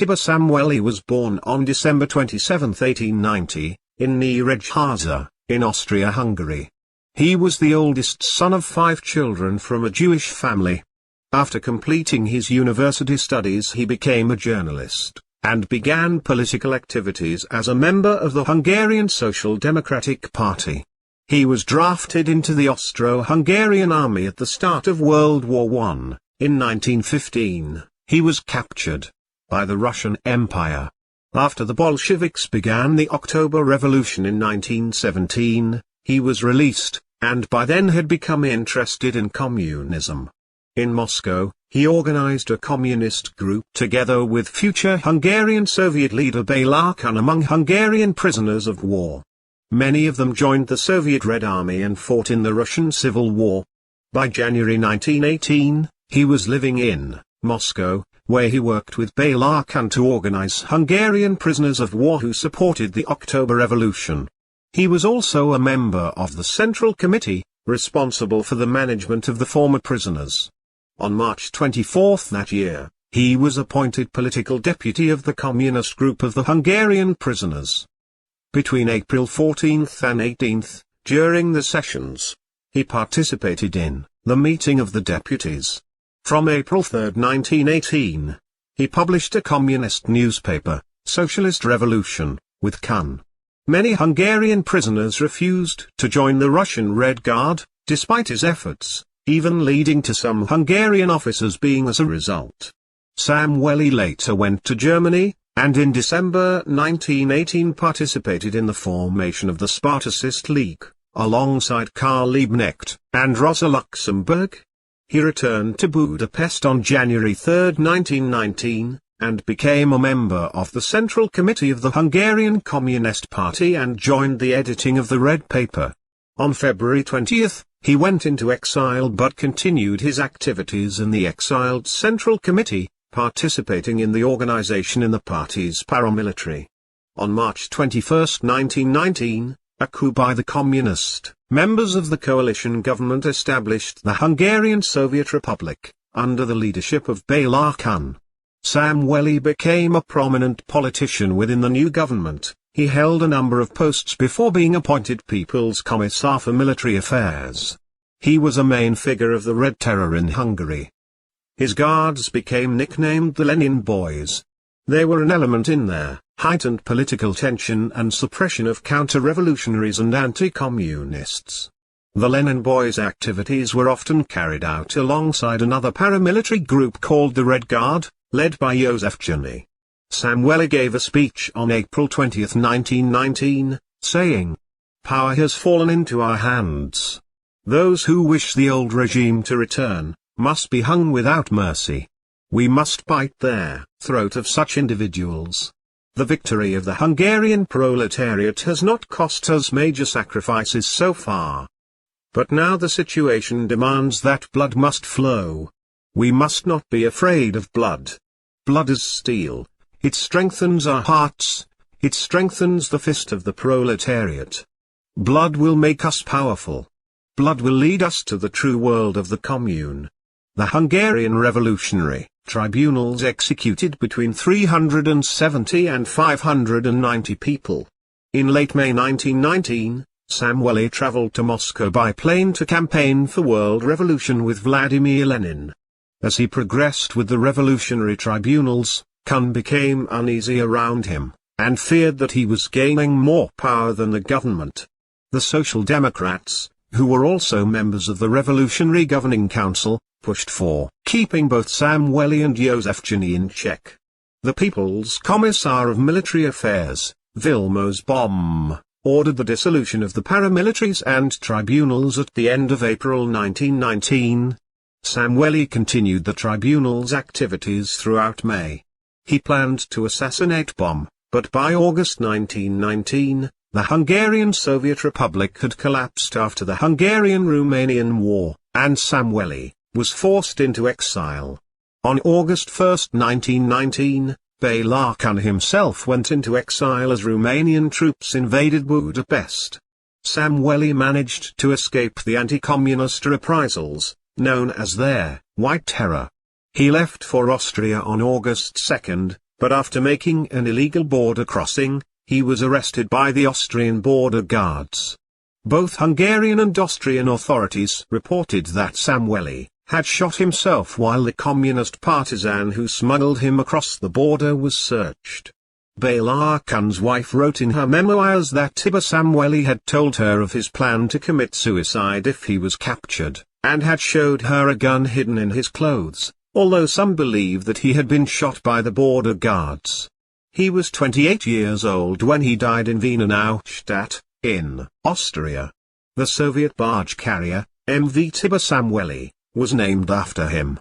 Tibor Szamuely was born on December 27, 1890, in Nyíregyháza, in Austria-Hungary. He was the oldest son of 5 children from a Jewish family. After completing his university studies he became a journalist, and began political activities as a member of the Hungarian Social Democratic Party. He was drafted into the Austro-Hungarian army at the start of World War I. In 1915, he was captured by the Russian Empire. After the Bolsheviks began the October Revolution in 1917, he was released, and by then had become interested in communism. In Moscow, he organized a communist group together with future Hungarian Soviet leader Béla Kun among Hungarian prisoners of war. Many of them joined the Soviet Red Army and fought in the Russian Civil War. By January 1918, he was living in Moscow, where he worked with Béla Kun to organize Hungarian prisoners of war who supported the October Revolution. He was also a member of the Central Committee, responsible for the management of the former prisoners. On March 24 that year, he was appointed political deputy of the communist group of the Hungarian prisoners. Between April 14 and 18, during the sessions, he participated in the meeting of the deputies. From April 3, 1918, he published a communist newspaper, Socialist Revolution, with Kun. Many Hungarian prisoners refused to join the Russian Red Guard, despite his efforts, even leading to some Hungarian officers being as a result. Szamuely later went to Germany, and in December 1918 participated in the formation of the Spartacist League, alongside Karl Liebknecht and Rosa Luxemburg. He returned to Budapest on January 3, 1919, and became a member of the Central Committee of the Hungarian Communist Party and joined the editing of the Red Paper. On February 20, he went into exile but continued his activities in the exiled Central Committee, participating in the organization in the party's paramilitary. On March 21, 1919, a coup by the communist members of the coalition government established the Hungarian Soviet Republic, under the leadership of Béla Kun. Szamuely became a prominent politician within the new government. He held a number of posts before being appointed People's Commissar for Military Affairs. He was a main figure of the Red Terror in Hungary. His guards became nicknamed the Lenin Boys. They were an element in their heightened political tension and suppression of counter-revolutionaries and anti-communists. The Lenin Boys' activities were often carried out alongside another paramilitary group called the Red Guard, led by József György. Szamuely gave a speech on April 20, 1919, saying, "Power has fallen into our hands. Those who wish the old regime to return, must be hung without mercy. We must bite their throat of such individuals. The victory of the Hungarian proletariat has not cost us major sacrifices so far. But now the situation demands that blood must flow. We must not be afraid of blood. Blood is steel. It strengthens our hearts. It strengthens the fist of the proletariat. Blood will make us powerful. Blood will lead us to the true world of the commune." The Hungarian revolutionary tribunals executed between 370 and 590 people. In late May 1919, Szamuely traveled to Moscow by plane to campaign for world revolution with Vladimir Lenin. As he progressed with the revolutionary tribunals, Kun became uneasy around him, and feared that he was gaining more power than the government. The Social Democrats, who were also members of the Revolutionary Governing Council, pushed for keeping both Szamuely and József György in check. The People's Commissar of Military Affairs, Vilmos Baum, ordered the dissolution of the paramilitaries and tribunals at the end of April 1919. Szamuely continued the tribunal's activities throughout May. He planned to assassinate Baum, but by August 1919, the Hungarian Soviet Republic had collapsed after the Hungarian-Romanian War, and Szamuely was forced into exile. On August 1, 1919, Béla Kun himself went into exile as Romanian troops invaded Budapest. Szamuely managed to escape the anti-communist reprisals, known as their White Terror. He left for Austria on August 2, but after making an illegal border crossing, he was arrested by the Austrian border guards. Both Hungarian and Austrian authorities reported that Szamuely had shot himself while the communist partisan who smuggled him across the border was searched. Béla Kun's wife wrote in her memoirs that Tibor Szamuely had told her of his plan to commit suicide if he was captured, and had showed her a gun hidden in his clothes, although some believe that he had been shot by the border guards. He was 28 years old when he died in Wiener Neustadt, in Austria. The Soviet barge carrier, MV Tibor Szamuely, was named after him.